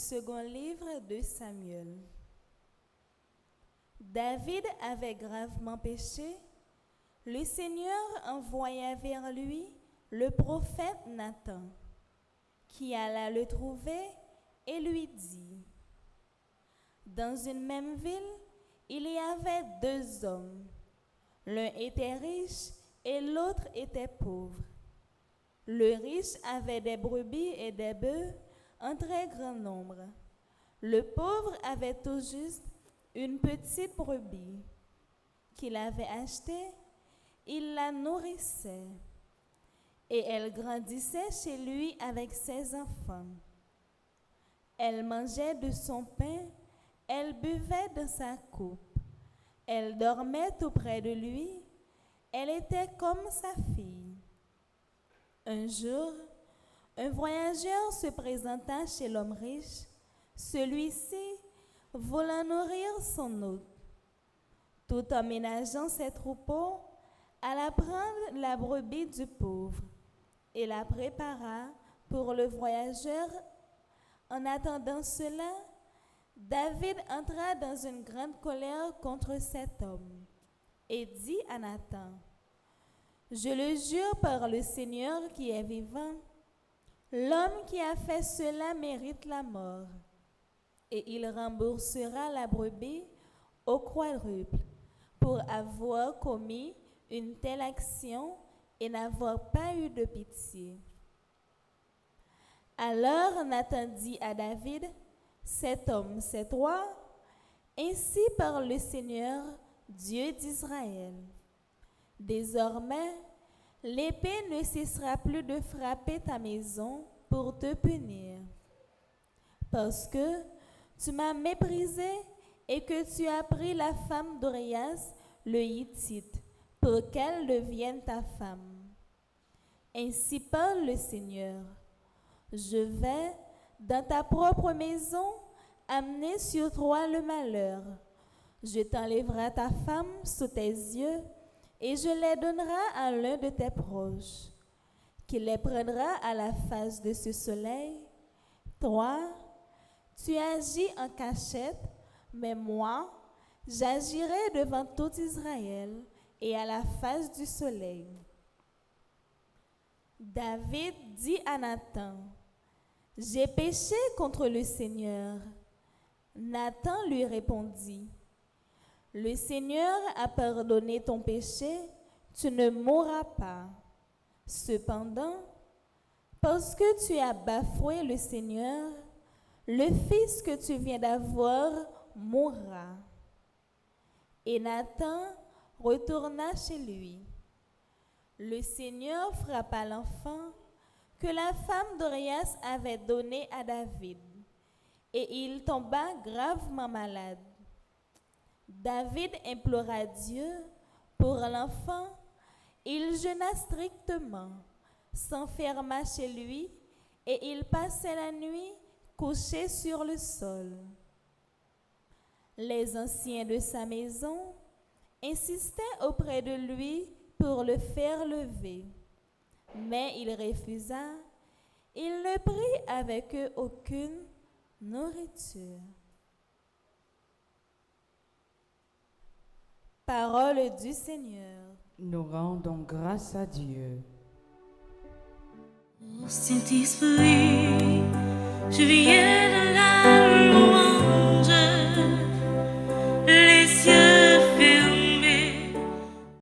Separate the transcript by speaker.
Speaker 1: second livre de Samuel. David avait gravement péché. Le Seigneur envoya vers lui le prophète Nathan, qui alla le trouver et lui dit: Dans une même ville, il y avait deux hommes. L'un était riche et l'autre était pauvre. Le riche avait des brebis et des bœufs en très grand nombre. Le pauvre avait tout juste une petite brebis qu'il avait achetée. Il la nourrissait et elle grandissait chez lui avec ses enfants. Elle mangeait de son pain, elle buvait de sa coupe, elle dormait tout près de lui, elle était comme sa fille. Un jour, un voyageur se présenta chez l'homme riche. Celui-ci voulant nourrir son hôte. Tout en ménageant ses troupeaux, alla prendre la brebis du pauvre et la prépara pour le voyageur. En attendant cela, David entra dans une grande colère contre cet homme et dit à Nathan: Je le jure par le Seigneur qui est vivant, l'homme qui a fait cela mérite la mort, et il remboursera la brebis au quadruple pour avoir commis une telle action et n'avoir pas eu de pitié. Alors Nathan dit à David: Cet homme, c'est toi? Ainsi parle le Seigneur, Dieu d'Israël. Désormais, l'épée ne cessera plus de frapper ta maison pour te punir, parce que tu m'as méprisé et que tu as pris la femme d'Orias, le Hittite, pour qu'elle devienne ta femme. Ainsi parle le Seigneur: Je vais, dans ta propre maison, amener sur toi le malheur. Je t'enlèverai ta femme sous tes yeux, et je les donnerai à l'un de tes proches, qui les prendra à la face de ce soleil. Toi, tu agis en cachette, mais moi, j'agirai devant tout Israël et à la face du soleil. David dit à Nathan: J'ai péché contre le Seigneur. Nathan lui répondit: Le Seigneur a pardonné ton péché, tu ne mourras pas. Cependant, parce que tu as bafoué le Seigneur, le fils que tu viens d'avoir mourra. Et Nathan retourna chez lui. Le Seigneur frappa l'enfant que la femme d'Orias avait donné à David, et il tomba gravement malade. David implora Dieu pour l'enfant. Il jeûna strictement, s'enferma chez lui, et il passait la nuit couché sur le sol. Les anciens de sa maison insistaient auprès de lui pour le faire lever, mais il refusa. Il ne prit avec eux aucune nourriture. Parole du Seigneur.
Speaker 2: Nous rendons grâce à Dieu.
Speaker 3: Ô Saint-Esprit, je viens